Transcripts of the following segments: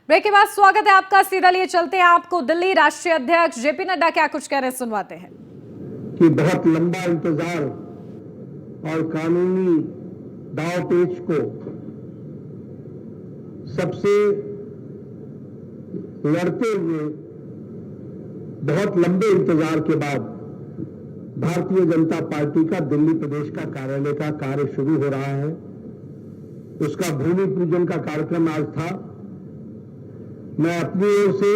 Break के बाद स्वागत है आपका। सीधा लिए चलते हैं आपको दिल्ली। राष्ट्रीय अध्यक्ष जेपी नड्डा क्या कुछ कह रहे हैं, सुनवाते हैं। कि बहुत लंबा इंतजार और कानूनी दाव पेच को सबसे लड़ते हुए बहुत लंबे इंतजार के बाद भारतीय जनता पार्टी का दिल्ली प्रदेश का कार्यालय का कार्य शुरू हो रहा है। उसका भूमि पूजन का कार्यक्रम आज था। मैं अपनी ओर से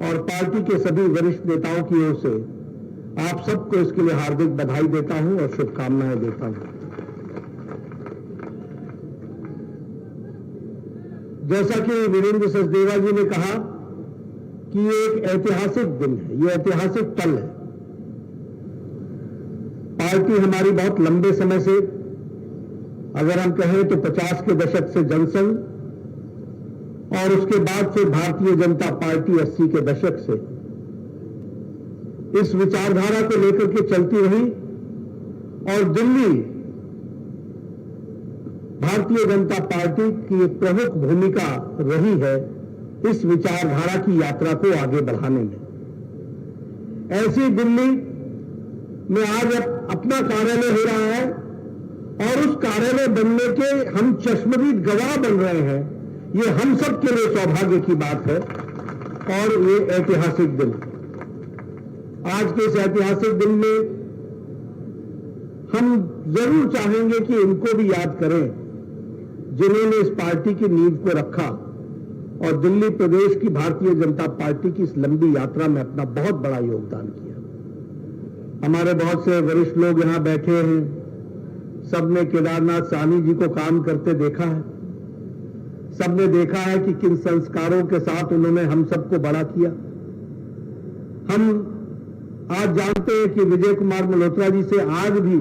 और पार्टी के सभी वरिष्ठ नेताओं की ओर से आप सबको इसके लिए हार्दिक बधाई देता हूं और शुभकामनाएं देता हूं। जैसा कि वीरेंद्र सचदेवा जी ने कहा कि ये एक ऐतिहासिक दिन है, ये ऐतिहासिक पल है। पार्टी हमारी बहुत लंबे समय से, अगर हम कहें तो 50 के दशक से जनसंघ और उसके बाद से भारतीय जनता पार्टी 80 के दशक से इस विचारधारा को लेकर के चलती रही और दिल्ली भारतीय जनता पार्टी की एक प्रमुख भूमिका रही है इस विचारधारा की यात्रा को आगे बढ़ाने में। ऐसी दिल्ली में आज अपना कार्यालय हो रहा है और उस कार्यालय बनने के हम चश्मदीद गवाह बन रहे हैं। ये हम सब के लिए सौभाग्य की बात है और ये ऐतिहासिक दिन। आज के इस ऐतिहासिक दिन में हम जरूर चाहेंगे कि इनको भी याद करें जिन्होंने इस पार्टी की नींव को रखा और दिल्ली प्रदेश की भारतीय जनता पार्टी की इस लंबी यात्रा में अपना बहुत बड़ा योगदान किया। हमारे बहुत से वरिष्ठ लोग यहां बैठे हैं। सबने केदारनाथ साहनी जी को काम करते देखा है। सबने देखा है कि किन संस्कारों के साथ उन्होंने हम सबको बड़ा किया। हम आज जानते हैं कि विजय कुमार मल्होत्रा जी से आज भी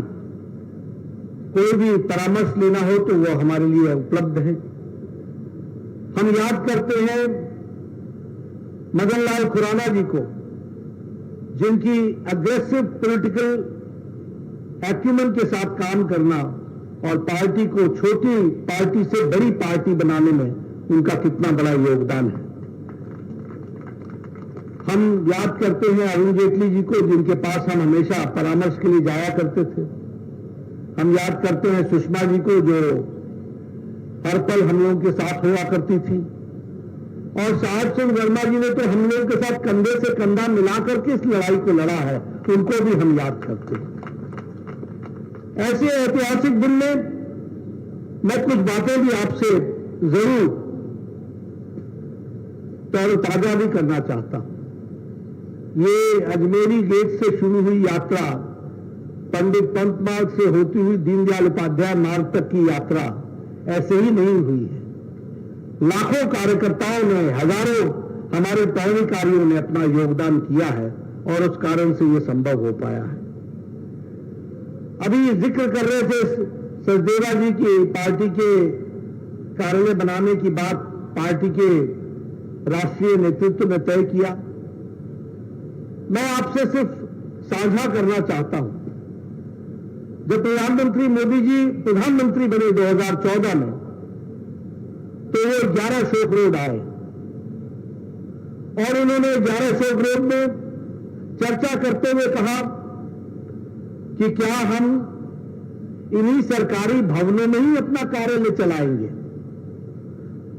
कोई भी परामर्श लेना हो तो वो हमारे लिए उपलब्ध है। हम याद करते हैं मदन लाल खुराना जी को, जिनकी अग्रेसिव पॉलिटिकल एक्यूमेंट के साथ काम करना और पार्टी को छोटी पार्टी से बड़ी पार्टी बनाने में उनका कितना बड़ा योगदान है। हम याद करते हैं अरुण जेटली जी को, जिनके पास हम हमेशा परामर्श के लिए जाया करते थे। हम याद करते हैं सुषमा जी को, जो हर पल हम लोगों के साथ हुआ करती थी। और साहब सिंह वर्मा जी ने तो हम लोगों के साथ कंधे से कंधा मिलाकर के इस लड़ाई को लड़ा है, तो उनको भी हम याद करते हैं। ऐसे ऐतिहासिक दिन में मैं कुछ बातें भी आपसे जरूर ताजा भी करना चाहता हूं। ये अजमेरी गेट से शुरू हुई यात्रा, पंडित पंत मार्ग से होती हुई दीनदयाल उपाध्याय मार्ग तक की यात्रा ऐसे ही नहीं हुई है। लाखों कार्यकर्ताओं ने, हजारों हमारे पदाधिकारियों ने अपना योगदान किया है और उस कारण से यह संभव हो पाया है। अभी जिक्र कर रहे थे सचदेवा जी की पार्टी के कार्यालय बनाने की बात पार्टी के राष्ट्रीय नेतृत्व में तय किया। मैं आपसे सिर्फ साझा करना चाहता हूं, जब प्रधानमंत्री मोदी जी प्रधानमंत्री बने 2014 में, तो वो 11 अशोक रोड आए और उन्होंने 11 अशोक रोड में चर्चा करते हुए कहा कि क्या हम इन्हीं सरकारी भवनों में ही अपना कार्यालय चलाएंगे।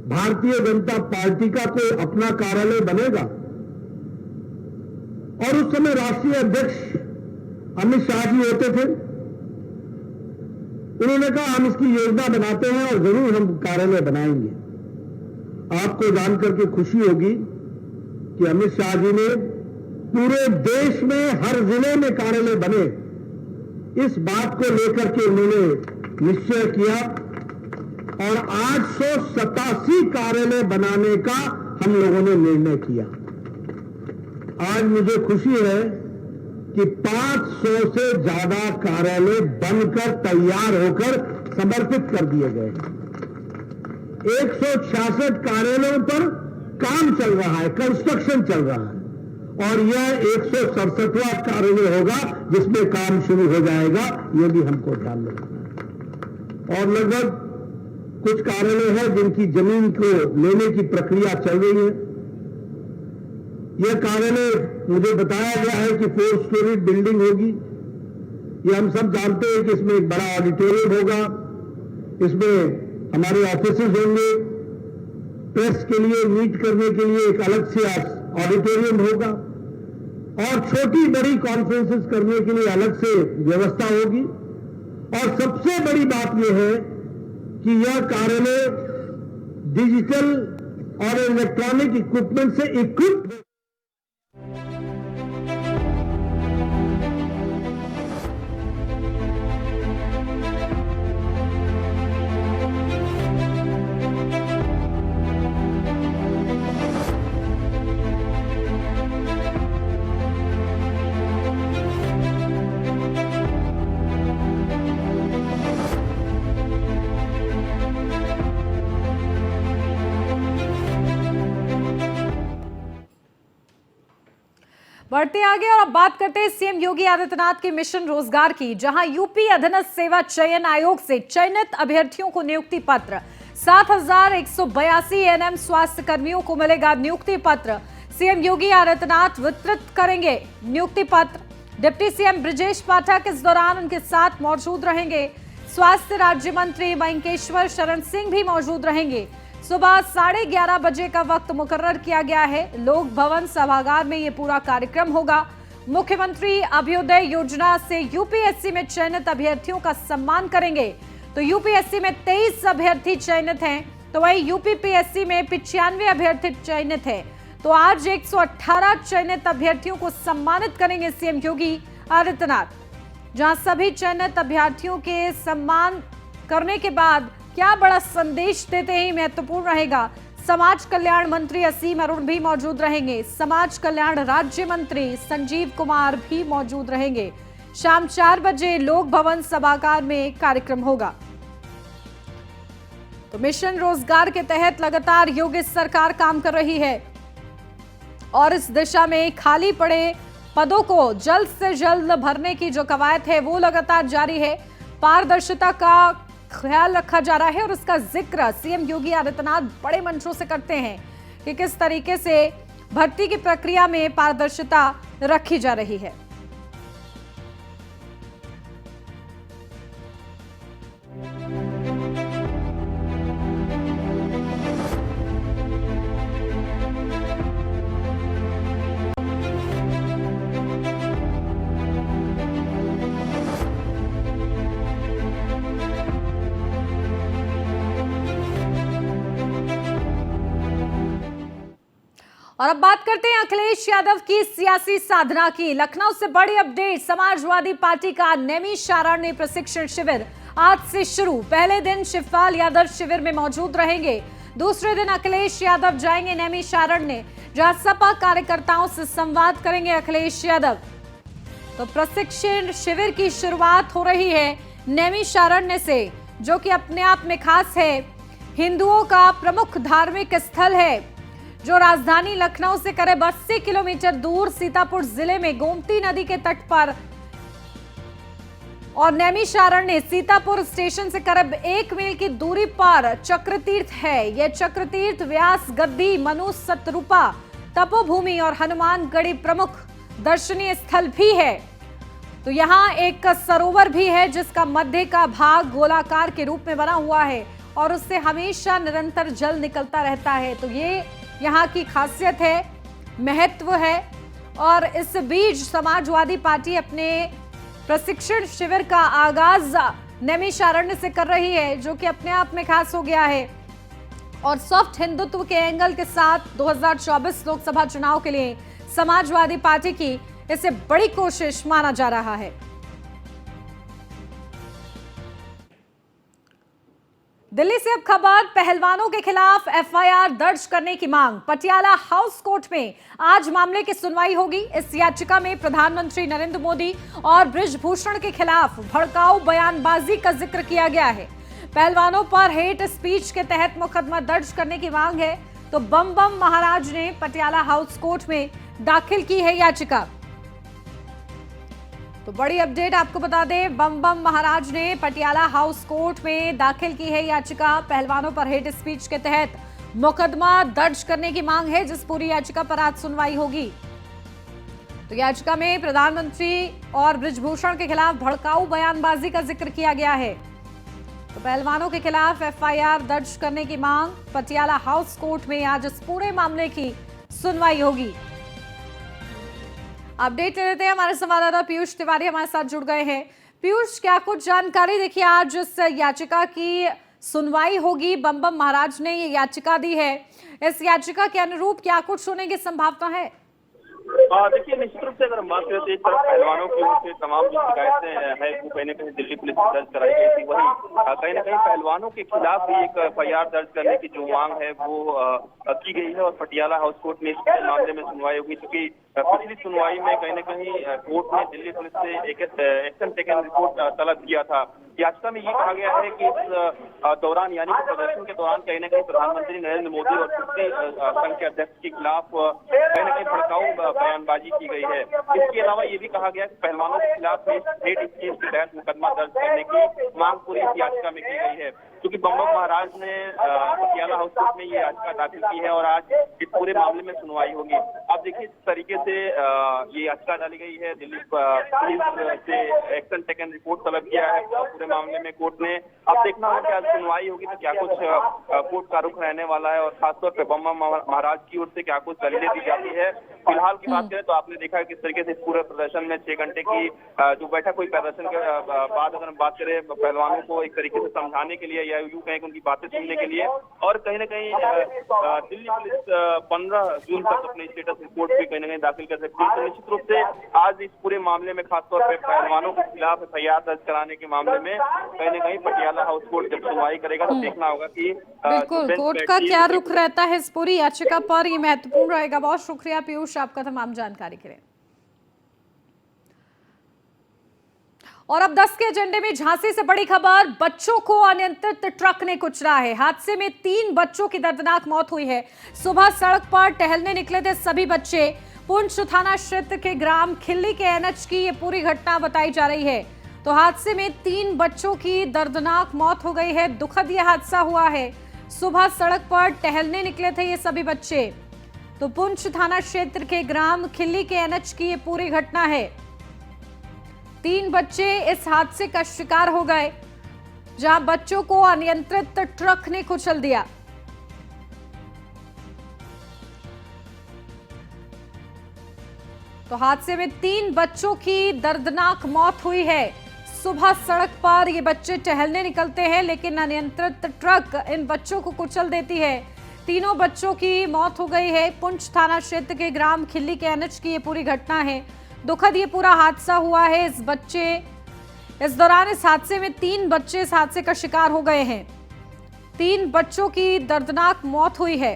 भारतीय जनता पार्टी का कोई अपना कार्यालय बनेगा। और उस समय राष्ट्रीय अध्यक्ष अमित शाह जी होते थे। उन्होंने कहा हम इसकी योजना बनाते हैं और जरूर हम कार्यालय बनाएंगे। आपको जानकर के खुशी होगी कि अमित शाह जी ने पूरे देश में हर जिले में कार्यालय बने, इस बात को लेकर के उन्होंने निश्चय किया और 887 कार्यालय बनाने का हम लोगों ने निर्णय किया। आज मुझे खुशी है कि 500 से ज्यादा कार्यालय बनकर तैयार होकर समर्पित कर दिए गए। 166 कार्यालयों पर काम चल रहा है, कंस्ट्रक्शन चल रहा है और यह 167वां कार्यालय होगा जिसमें काम शुरू हो जाएगा। यह भी हमको ध्यान में रखना है। और लगभग कुछ कारण हैं जिनकी जमीन को लेने की प्रक्रिया चल रही है। यह कारण मुझे बताया गया है कि 4 स्टोरी बिल्डिंग होगी। ये हम सब जानते हैं कि इसमें एक बड़ा ऑडिटोरियम होगा, इसमें हमारे ऑफिसेज होंगे, प्रेस के लिए मीट करने के लिए एक अलग से ऑडिटोरियम होगा और छोटी बड़ी कॉन्फ्रेंसेस करने के लिए अलग से व्यवस्था होगी। और सबसे बड़ी बात यह है कि यह कार्यालय डिजिटल और इलेक्ट्रॉनिक इक्विपमेंट से इक्विप्ड। बढ़ते आगे और अब बात करते हैं सीएम योगी आदित्यनाथ के मिशन रोजगार की, जहां यूपी अधीनस्थ सेवा चयन आयोग से चयनित अभ्यर्थियों को नियुक्ति पत्र। 7,182 एएनएम स्वास्थ्य कर्मियों को मिलेगा नियुक्ति पत्र। सीएम योगी आदित्यनाथ वितरित करेंगे नियुक्ति पत्र। डिप्टी सीएम ब्रजेश पाठक इस दौरान उनके साथ मौजूद रहेंगे। स्वास्थ्य राज्य मंत्री मयंकेश्वर शरण सिंह भी मौजूद रहेंगे। सुबह 11:30 बजे का वक्त मुकर्रर किया गया है। लोक भवन सभागार में ये पूरा कार्यक्रम होगा। मुख्यमंत्री अभ्युदय योजना से यूपीएससी में चयनित अभ्यर्थियों का सम्मान करेंगे। तो यूपीएससी में 23 अभ्यर्थी चयनित हैं, तो वहीं यूपीपीएससी में 95 अभ्यर्थी चयनित हैं। तो आज 118 चयनित अभ्यर्थियों को सम्मानित करेंगे सीएम योगी आदित्यनाथ, जहां सभी चयनित अभ्यर्थियों के सम्मान करने के बाद क्या बड़ा संदेश देते हैं महत्वपूर्ण रहेगा। समाज कल्याण मंत्री असीम अरुण भी मौजूद रहेंगे। समाज कल्याण राज्य मंत्री संजीव कुमार भी मौजूद रहेंगे। शाम 4 बजे लोक भवन सभागार में कार्यक्रम होगा। तो मिशन रोजगार के तहत लगातार योगी सरकार काम कर रही है और इस दिशा में खाली पड़े पदों को जल्द से जल्द भरने की जो कवायद है वो लगातार जारी है। पारदर्शिता का ख्याल रखा जा रहा है और उसका जिक्र सीएम योगी आदित्यनाथ बड़े मंचों से करते हैं कि किस तरीके से भर्ती की प्रक्रिया में पारदर्शिता रखी जा रही है। और अब बात करते हैं अखिलेश यादव की सियासी साधना की। लखनऊ से बड़ी अपडेट। समाजवादी पार्टी का नैमिषारण्य प्रशिक्षण शिविर आज से शुरू। पहले दिन शिवपाल यादव शिविर में मौजूद रहेंगे। दूसरे दिन अखिलेश यादव जाएंगे नैमिषारण्य, जहां सपा कार्यकर्ताओं से संवाद करेंगे अखिलेश यादव। तो प्रशिक्षण शिविर की शुरुआत हो रही है नैमिषारण्य से, जो कि अपने आप में खास है। हिंदुओं का प्रमुख धार्मिक स्थल है, जो राजधानी लखनऊ से करीब 80 किलोमीटर दूर सीतापुर जिले में गोमती नदी के तट पर, और नैमिषारण्य सीतापुर स्टेशन से करीब 1 मील की दूरी पर चक्रतीर्थ है। यह चक्रतीर्थ व्यास गद्दी, मनु सतरूपा, तपोभूमि और हनुमानगढ़ी प्रमुख दर्शनीय स्थल भी है। तो यहाँ एक सरोवर भी है जिसका मध्य का भाग गोलाकार के रूप में बना हुआ है और उससे हमेशा निरंतर जल निकलता रहता है। तो ये यहाँ की खासियत है, महत्व है। और इस बीच समाजवादी पार्टी अपने प्रशिक्षण शिविर का आगाज नैमिषारण्य से कर रही है, जो कि अपने आप में खास हो गया है। और सॉफ्ट हिंदुत्व के एंगल के साथ 2024 लोकसभा चुनाव के लिए समाजवादी पार्टी की इसे बड़ी कोशिश माना जा रहा है। दिल्ली से अब खबर। पहलवानों के खिलाफ एफआईआर दर्ज करने की मांग। पटियाला हाउस कोर्ट में आज मामले की सुनवाई होगी। इस याचिका में प्रधानमंत्री नरेंद्र मोदी और बृजभूषण के खिलाफ भड़काऊ बयानबाजी का जिक्र किया गया है। पहलवानों पर हेट स्पीच के तहत मुकदमा दर्ज करने की मांग है। तो बम बम महाराज ने पटियाला हाउस कोर्ट में दाखिल की है याचिका। तो बड़ी अपडेट आपको बता दें, बम बम महाराज ने पटियाला हाउस कोर्ट में दाखिल की है याचिका। पहलवानों पर हेट स्पीच के तहत मुकदमा दर्ज करने की मांग है, जिस पूरी याचिका पर आज सुनवाई होगी। तो याचिका में प्रधानमंत्री और बृजभूषण के खिलाफ भड़काऊ बयानबाजी का जिक्र किया गया है। तो पहलवानों के खिलाफ एफआईआर दर्ज करने की मांग, पटियाला हाउस कोर्ट में आज इस पूरे मामले की सुनवाई होगी। अपडेट ले लेते हैं, हमारे संवाददाता पीयूष तिवारी हमारे साथ जुड़ गए हैं। पीयूष, क्या कुछ जानकारी? देखिए, आज इस याचिका की सुनवाई होगी। बम बम महाराज ने ये याचिका दी है, इस याचिका के अनुरूप क्या कुछ होने की संभावना है? देखिए, निश्चित रूप से अगर हम बात करें तो एक तरफ पहलवानों की ओर से तमाम जो शिकायतें है वो कहीं न कहीं दिल्ली पुलिस में दर्ज कराई गई थी, वहीं कहीं न कहीं पहलवानों के खिलाफ भी एक एफआईआर दर्ज करने की जो मांग है वो की गई है और पटियाला हाउस कोर्ट में इस मामले में सुनवाई होगी। क्योंकि पिछली सुनवाई में कहीं न कहीं कोर्ट ने दिल्ली पुलिस से एक एक्शन टेकन रिपोर्ट तलब किया था। याचिका में ये कहा गया है कि इस दौरान यानी कि प्रदर्शन के दौरान कहीं न कहीं प्रधानमंत्री नरेंद्र मोदी और कुश्ती संघ के अध्यक्ष के खिलाफ कहीं न कहीं भड़काऊ बयानबाजी की गई है। इसके अलावा ये भी कहा गया कि पहलवानों के खिलाफ हेट स्पीच के तहत मुकदमा दर्ज करने की मांग पूरी इस याचिका में की गई है। क्योंकि बम बम महाराज ने पटियाला हाउस कोर्ट में ये याचिका दाखिल की है और आज इस पूरे मामले में सुनवाई होगी। अब देखिए, इस तरीके से ये याचिका डाली गई है, दिल्ली पुलिस से एक्शन टेकन रिपोर्ट तलब किया है पूरे मामले में कोर्ट ने। अब देखना होगा कि आज सुनवाई होगी तो क्या कुछ कोर्ट का रुख रहने वाला है और खासतौर पर बम बम महाराज की ओर से क्या कुछ दलीलें दी जाती है। फिलहाल की बात करें तो आपने देखा किस तरीके से इस पूरे प्रदर्शन में 6 घंटे की जो बैठक हुई, प्रदर्शन के बाद अगर हम बात करें पहलवानों को एक तरीके से समझाने के लिए या यूं कहें उनकी बातें सुनने के लिए, और कहीं न कहीं दिल्ली पुलिस 15 जून तक अपने स्टेटस रिपोर्ट भी कहीं न कहीं दाखिल कर सकती है। तो निश्चित रूप से आज इस पूरे मामले में खासतौर पर पहलवानों के खिलाफ एफआईआर दर्ज कराने के मामले में कहीं न कहीं पटियाला हाउस कोर्ट जब सुनवाई करेगा तो देखना होगा कि बिल्कुल कोर्ट का क्या रुख रहता है इस पूरी याचिका पर, ये महत्वपूर्ण रहेगा। बहुत शुक्रिया पीयूष आपका तमाम जानकारी के लिए। और अब 10 के एजेंडे में झांसी से बड़ी खबर, बच्चों को अनियंत्रित ट्रक ने कुचला है। हादसे में 3 बच्चों की दर्दनाक मौत हुई है। सुबह सड़क पर टहलने निकले थे सभी बच्चे। पुंछ थाना क्षेत्र के ग्राम खिल्ली के एनएच की ये पूरी घटना बताई जा रही है। तो हादसे में 3 बच्चों की दर्दनाक मौत हो गई है। दुखद यह हादसा हुआ है। सुबह सड़क पर टहलने निकले थे ये सभी बच्चे। तो पुंछ थाना क्षेत्र के ग्राम खिल्ली के एनएच की ये पूरी घटना है। 3 बच्चे इस हादसे का शिकार हो गए, जहां बच्चों को अनियंत्रित ट्रक ने कुचल दिया। तो हादसे में 3 बच्चों की दर्दनाक मौत हुई है। सुबह सड़क पर ये बच्चे टहलने निकलते हैं, लेकिन अनियंत्रित ट्रक इन बच्चों को कुचल देती है। तीनों बच्चों की मौत हो गई है। पुंछ थाना क्षेत्र के ग्राम खिल्ली के एनएच की ये पूरी घटना है। दुखद ये पूरा हादसा हुआ है। इस दौरान इस हादसे में 3 बच्चे इस हादसे का शिकार हो गए हैं। 3 बच्चों की दर्दनाक मौत हुई है।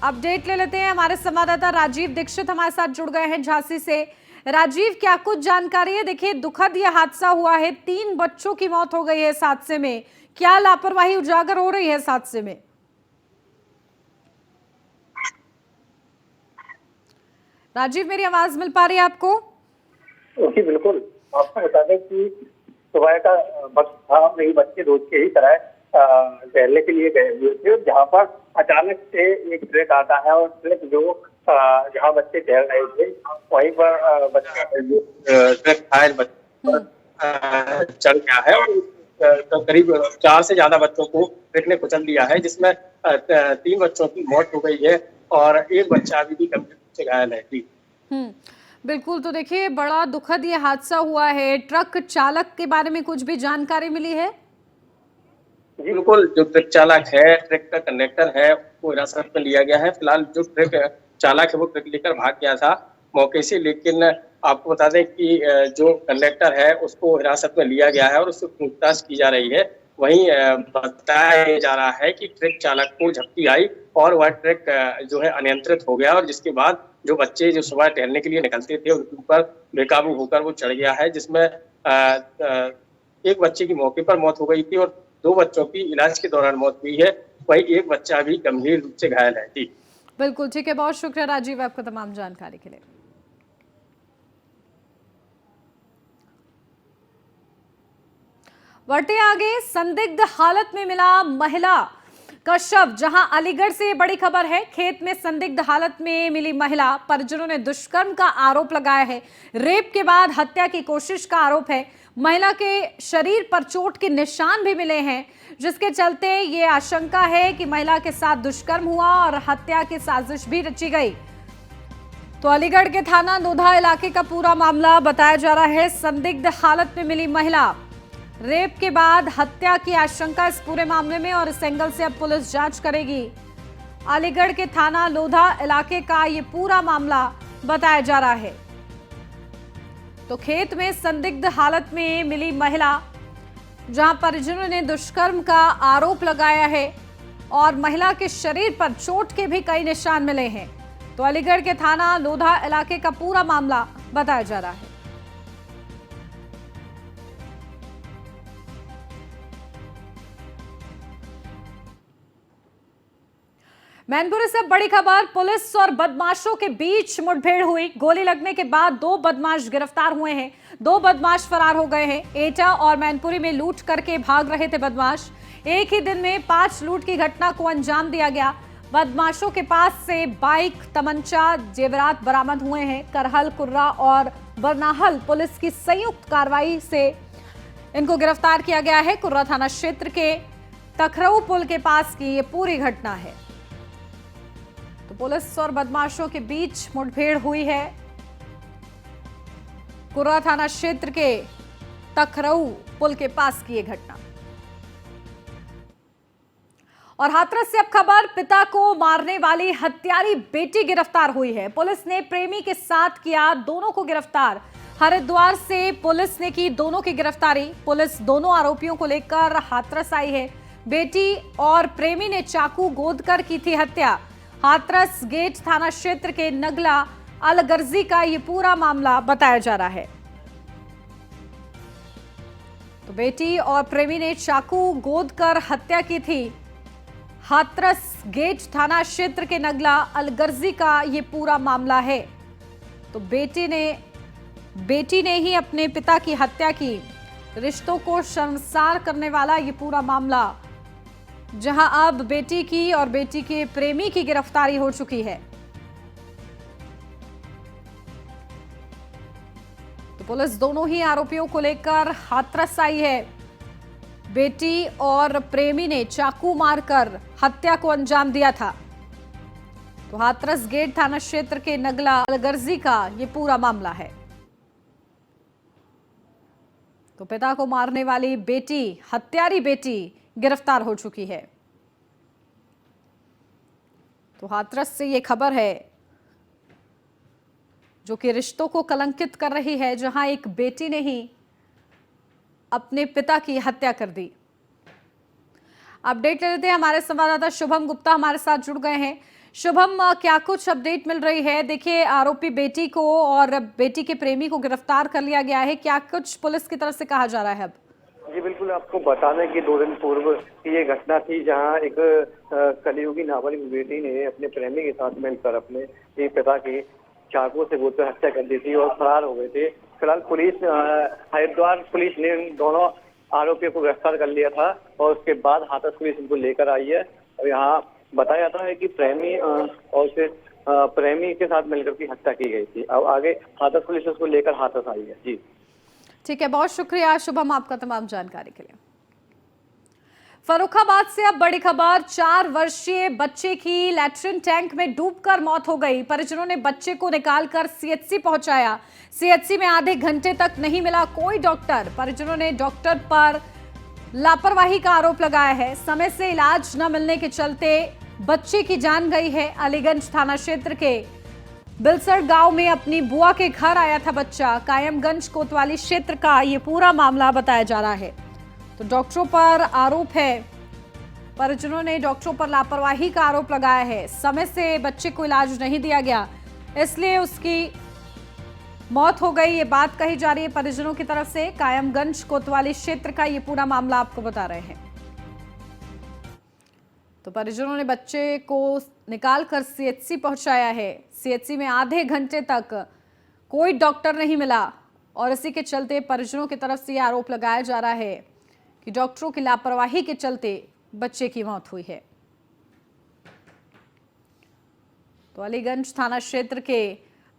अपडेट ले लेते हैं, हमारे संवाददाता राजीव दीक्षित हमारे साथ जुड़ गए हैं झांसी से। राजीव, क्या कुछ जानकारी है? देखिए, दुखद यह हादसा हुआ है, 3 बच्चों की मौत हो गई है इस हादसे में। क्या लापरवाही उजागर हो रही है इस हादसे में? राजीव, मेरी आवाज मिल पा रही है आपको? जी बिल्कुल, आपको बता दें कि सुबह का वक्त था, वही बच्चे रोज के ही तरह टहलने के लिए गए हुए थे, जहाँ पर अचानक से एक ट्रक आता है और ट्रक जो जहाँ बच्चे टहल रहे थे वहीं पर ट्रक टायर बच्चों पर चढ़ गया है और करीब 4 से ज्यादा बच्चों को ट्रक ने कुचल दिया है, जिसमें 3 बच्चों की मौत हो गई है और एक बच्चा अभी भी गंभीर रूप से घायल है। जी बिल्कुल, तो देखिए, बड़ा दुखद ये हादसा हुआ है। ट्रक चालक के बारे में कुछ भी जानकारी मिली है? जी बिल्कुल, जो ट्रक चालक है, ट्रक का कंडक्टर है, वो हिरासत में लिया गया है। फिलहाल जो ट्रक चालक है वो ट्रक लेकर भाग गया था मौके से, लेकिन आपको बता दें कि जो कंडक्टर है उसको हिरासत में लिया गया है और उससे पूछताछ की जा रही है। वहीं बताया जा रहा है कि ट्रक चालक को झपकी आई और वह ट्रक जो है अनियंत्रित हो गया और जिसके बाद जो बच्चे जो सुबह टहलने के लिए निकलते थे उनके ऊपर बेकाबू होकर वो चढ़ गया है, जिसमें एक बच्चे की मौके पर मौत हो गई थी और 2 बच्चों की इलाज के दौरान मौत हुई है। वहीं एक बच्चा भी गंभीर रूप से घायल है। जी बिल्कुल, ठीक है, बहुत शुक्रिया राजीव आपका तमाम जानकारी के लिए। बढ़ते आगे, संदिग्ध हालत में मिला महिला का शव। जहां अलीगढ़ से ये बड़ी खबर है, खेत में संदिग्ध हालत में मिली महिला, परिजनों ने दुष्कर्म का आरोप लगाया है। रेप के बाद हत्या की कोशिश का आरोप है। महिला के शरीर पर चोट के निशान भी मिले हैं, जिसके चलते ये आशंका है कि महिला के साथ दुष्कर्म हुआ और हत्या की साजिश भी रची गई। तो अलीगढ़ के थाना लोधा इलाके का पूरा मामला बताया जा रहा है। संदिग्ध हालत में मिली महिला, रेप के बाद हत्या की आशंका इस पूरे मामले में, और इस एंगल से अब पुलिस जांच करेगी। अलीगढ़ के थाना लोधा इलाके का ये पूरा मामला बताया जा रहा है। तो खेत में संदिग्ध हालत में मिली महिला, जहां परिजनों ने दुष्कर्म का आरोप लगाया है और महिला के शरीर पर चोट के भी कई निशान मिले हैं। तो अलीगढ़ के थाना लोधा इलाके का पूरा मामला बताया जा रहा है। मैनपुरी से बड़ी खबर, पुलिस और बदमाशों के बीच मुठभेड़ हुई। गोली लगने के बाद 2 बदमाश गिरफ्तार हुए हैं। 2 बदमाश फरार हो गए हैं। एटा और मैनपुरी में लूट करके भाग रहे थे बदमाश। एक ही दिन में 5 लूट की घटना को अंजाम दिया गया। बदमाशों के पास से बाइक, तमंचा, जेवरात बरामद हुए हैं। करहल, कुर्रा और बरनाहल पुलिस की संयुक्त कार्रवाई से इनको गिरफ्तार किया गया है। कुर्रा थाना क्षेत्र के तखरऊ पुल के पास की ये पूरी घटना है। तो पुलिस और बदमाशों के बीच मुठभेड़ हुई है। कुर्रा थाना क्षेत्र के तखरऊ पुल के पास की ये घटना। और हाथरस से अब खबर, पिता को मारने वाली हत्यारी बेटी गिरफ्तार हुई है। पुलिस ने प्रेमी के साथ किया दोनों को गिरफ्तार। हरिद्वार से पुलिस ने की दोनों की गिरफ्तारी। पुलिस दोनों आरोपियों को लेकर हाथरस आई है। बेटी और प्रेमी ने चाकू गोद कर की थी हत्या। हाथरस गेट थाना क्षेत्र के नगला अलगर्जी का ये पूरा मामला बताया जा रहा है। तो बेटी और प्रेमी ने चाकू गोद कर हत्या की थी। हाथरस गेट थाना क्षेत्र के नगला अलगर्जी का ये पूरा मामला है। तो बेटी ने ही अपने पिता की हत्या की। रिश्तों को शर्मसार करने वाला ये पूरा मामला, जहां अब बेटी की और बेटी के प्रेमी की गिरफ्तारी हो चुकी है। तो पुलिस दोनों ही आरोपियों को लेकर हाथरस आई है। बेटी और प्रेमी ने चाकू मारकर हत्या को अंजाम दिया था। तो हाथरस गेट थाना क्षेत्र के नगला अलगर्जी का ये पूरा मामला है। तो पिता को मारने वाली बेटी, हत्यारी बेटी गिरफ्तार हो चुकी है। तो हाथरस से ये खबर है जो कि रिश्तों को कलंकित कर रही है, जहां एक बेटी ने ही अपने पिता की हत्या कर दी। अपडेट ले लेते हैं, हमारे संवाददाता शुभम गुप्ता हमारे साथ जुड़ गए हैं। शुभम, क्या कुछ अपडेट मिल रही है? देखिए, आरोपी बेटी को और बेटी के प्रेमी को गिरफ्तार कर लिया गया है, क्या कुछ पुलिस की तरफ से कहा जा रहा है अब? जी बिल्कुल, आपको बता दें कि 2 दिन पूर्व की ये घटना थी, जहां एक कलयुगी नाबालिग बेटी ने अपने प्रेमी के साथ मिलकर अपने पिता की चाकू से गोद कर हत्या कर दी थी और फरार हो गए थे। फिलहाल हरिद्वार पुलिस ने दोनों आरोपियों को गिरफ्तार कर लिया था और उसके बाद हाथरस पुलिस इनको लेकर आई है। और यहाँ बताया जाता है कि प्रेमी और फिर प्रेमी के साथ मिलकर की हत्या की गई थी। अब आगे हाथरस पुलिस उसको लेकर हाथरस आई है। जी ठीक है, बहुत शुक्रिया शुभम आपका तमाम जानकारी के लिए। फर्रुखाबाद से अब बड़ी खबर, 4 वर्षीय बच्चे की लैट्रिन टैंक में डूबकर मौत हो गई। परिजनों ने बच्चे को निकालकर सीएचसी पहुंचाया। सीएचसी में आधे घंटे तक नहीं मिला कोई डॉक्टर। परिजनों ने डॉक्टर पर लापरवाही का आरोप लगाया है। समय से इलाज न मिलने के चलते बच्चे की जान गई है। अलीगंज थाना क्षेत्र के बिलसर गांव में अपनी बुआ के घर आया था बच्चा। कायमगंज कोतवाली क्षेत्र का ये पूरा मामला बताया जा रहा है। तो डॉक्टरों पर आरोप है, परिजनों ने डॉक्टरों पर लापरवाही का आरोप लगाया है। समय से बच्चे को इलाज नहीं दिया गया, इसलिए उसकी मौत हो गई, ये बात कही जा रही है परिजनों की तरफ से। कायमगंज कोतवाली क्षेत्र का ये पूरा मामला आपको बता रहे हैं। तो परिजनों ने बच्चे को निकालकर सीएचसी पहुंचाया है। सीएचसी में आधे घंटे तक कोई डॉक्टर नहीं मिला और इसी के चलते परिजनों की तरफ से ये आरोप लगाया जा रहा है कि डॉक्टरों की लापरवाही के चलते बच्चे की मौत हुई है। तो अलीगंज थाना क्षेत्र के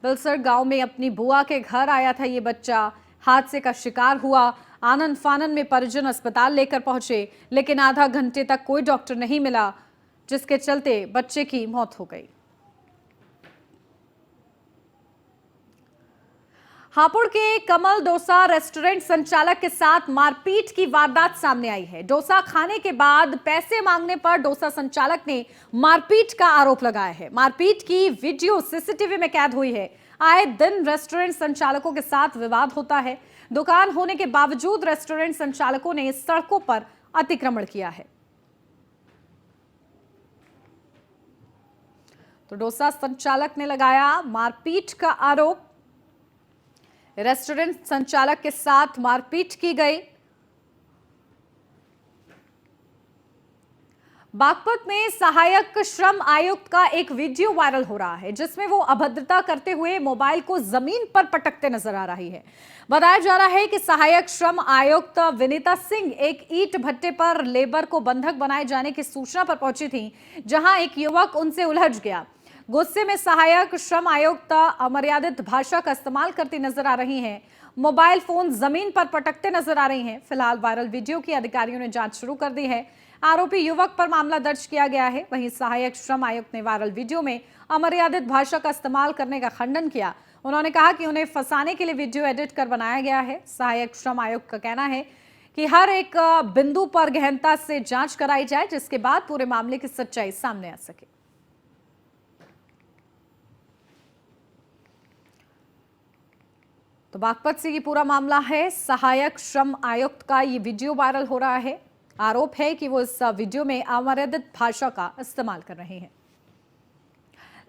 बिलसर गांव में अपनी बुआ के घर आया था ये बच्चा, हादसे का शिकार हुआ। आनंद फानन में परिजन अस्पताल लेकर पहुंचे, लेकिन आधा घंटे तक कोई डॉक्टर नहीं मिला, जिसके चलते बच्चे की मौत हो गई। हापुड़ के कमल डोसा रेस्टोरेंट संचालक के साथ मारपीट की वारदात सामने आई है। डोसा खाने के बाद पैसे मांगने पर डोसा संचालक ने मारपीट का आरोप लगाया है। मारपीट की वीडियो सीसीटीवी में कैद हुई है। आए दिन रेस्टोरेंट संचालकों के साथ विवाद होता है। दुकान होने के बावजूद रेस्टोरेंट संचालकों ने सड़कों पर अतिक्रमण किया है। तो डोसा संचालक ने लगाया मारपीट का आरोप। रेस्टोरेंट संचालक के साथ मारपीट की गई। बागपत में सहायक श्रम आयुक्त का एक वीडियो वायरल हो रहा है, जिसमें वो अभद्रता करते हुए मोबाइल को जमीन पर पटकते नजर आ रही है। बताया जा रहा है कि सहायक श्रम आयुक्त विनीता सिंह एक ईंट भट्टे पर लेबर को बंधक बनाए जाने की सूचना पर पहुंची थी, जहां एक युवक उनसे उलझ गया। गुस्से में सहायक श्रम आयुक्त अमर्यादित भाषा का इस्तेमाल करती नजर आ रही हैं। मोबाइल फोन जमीन पर पटकते नजर आ रही हैं। फिलहाल वायरल वीडियो की अधिकारियों ने जांच शुरू कर दी है। आरोपी युवक पर मामला दर्ज किया गया है। वहीं सहायक श्रम आयुक्त ने वायरल वीडियो में अमर्यादित भाषा का इस्तेमाल करने का खंडन किया। उन्होंने कहा कि उन्हें फंसाने के लिए वीडियो एडिट कर बनाया गया है। सहायक श्रम आयुक्त का कहना है कि हर एक बिंदु पर गहनता से जांच कराई जाए, जिसके बाद पूरे मामले की सच्चाई सामने आ सके। तो बागपत से ये पूरा मामला है। सहायक श्रम आयुक्त का ये वीडियो वायरल हो रहा है। आरोप है कि वो इस वीडियो में अमर्यादित भाषा का इस्तेमाल कर रहे हैं।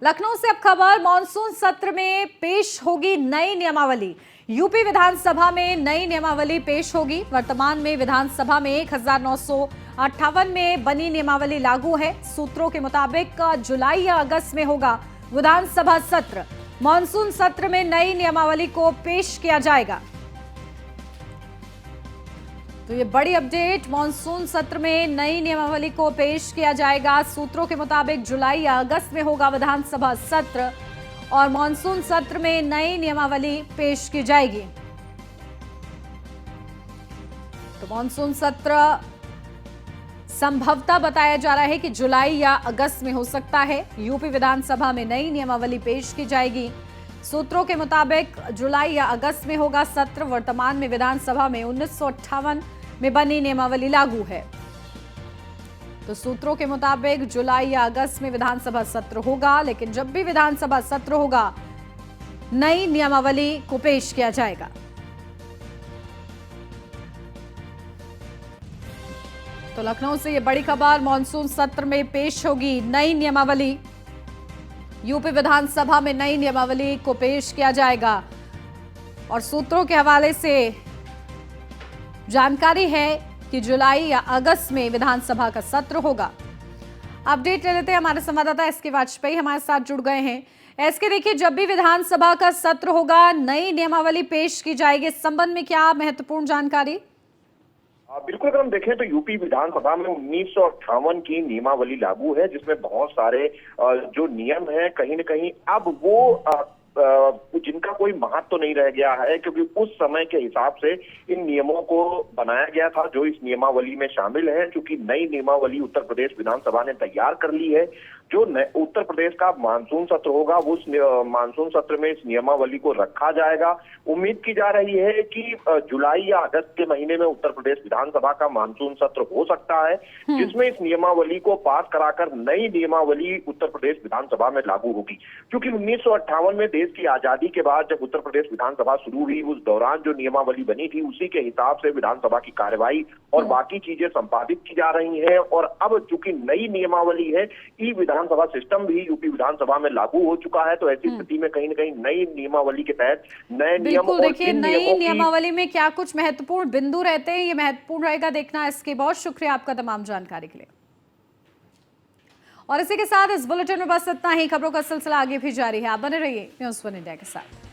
लखनऊ से अब खबर, मानसून सत्र में पेश होगी नई नियमावली। यूपी विधानसभा में नई नियमावली पेश होगी। वर्तमान में विधानसभा में 1958 में बनी नियमावली लागू है। सूत्रों के मुताबिक जुलाई या अगस्त में होगा विधानसभा सत्र। मानसून सत्र में नई नियमावली को पेश किया जाएगा। तो ये बड़ी अपडेट, मानसून सत्र में नई नियमावली को पेश किया जाएगा। सूत्रों के मुताबिक जुलाई या अगस्त में होगा विधानसभा सत्र और मानसून सत्र में नई नियमावली पेश की जाएगी। तो मानसून सत्र संभवतः बताया जा रहा है कि जुलाई या अगस्त में हो सकता है। यूपी विधानसभा में नई नियमावली पेश की जाएगी। सूत्रों के मुताबिक जुलाई या अगस्त में होगा सत्र। वर्तमान में विधानसभा में 1958 में बनी नियमावली लागू है। तो सूत्रों के मुताबिक जुलाई या अगस्त में विधानसभा सत्र होगा, लेकिन जब भी विधानसभा सत्र होगा नई नियमावली को पेश किया जाएगा। तो लखनऊ से ये बड़ी खबर, मानसून सत्र में पेश होगी नई नियमावली। यूपी विधानसभा में नई नियमावली को पेश किया जाएगा और सूत्रों के हवाले से जानकारी है कि जुलाई या अगस्त में विधानसभा का सत्र होगा। अपडेट ले लेते हैं, हमारे संवाददाता एसके वाजपेयी हमारे साथ जुड़ गए हैं। एसके, देखिए, जब भी विधानसभा का सत्र होगा नई नियमावली पेश की जाएगी, इस संबंध में क्या महत्वपूर्ण जानकारी? बिल्कुल, अगर हम देखें तो यूपी विधानसभा में 1958 की नियमावली लागू है, जिसमें बहुत सारे जो नियम है कहीं न कहीं अब वो जिनका कोई महत्व तो नहीं रह गया है, क्योंकि उस समय के हिसाब से इन नियमों को बनाया गया था जो इस नियमावली में शामिल है। क्योंकि नई नियमावली उत्तर प्रदेश विधानसभा ने तैयार कर ली है। जो उत्तर प्रदेश का मानसून सत्र होगा उस मानसून सत्र में इस नियमावली को रखा जाएगा। उम्मीद की जा रही है कि जुलाई या अगस्त के महीने में उत्तर प्रदेश विधानसभा का मानसून सत्र हो सकता है, जिसमें इस नियमावली को पास कराकर नई नियमावली उत्तर प्रदेश विधानसभा में लागू होगी। क्योंकि 1958 में देश की आजादी के बाद जब उत्तर प्रदेश विधानसभा शुरू हुई, उस दौरान जो नियमावली बनी थी उसी के हिसाब से विधानसभा की कार्यवाही और बाकी चीजें संपादित की जा रही हैं। और अब चूंकि नई नियमावली है, ई विधानसभा सिस्टम भी यूपी विधानसभा में लागू हो चुका है। तो ऐसी स्थिति में कहीं न कहीं नई नियमावली के तहत नए नियम और देखिए, नई नियमावली में क्या कुछ महत्वपूर्ण बिंदु रहते हैं, ये महत्वपूर्ण रहेगा देखना। इसके बहुत शुक्रिया आपका तमाम जानकारी के लिए। और इसी के साथ इस बुलेटिन में बस इतना ही। खबरों का सिलसिला आगे भी जारी है, आप बने रहिए न्यूज़ 1 इंडिया के साथ।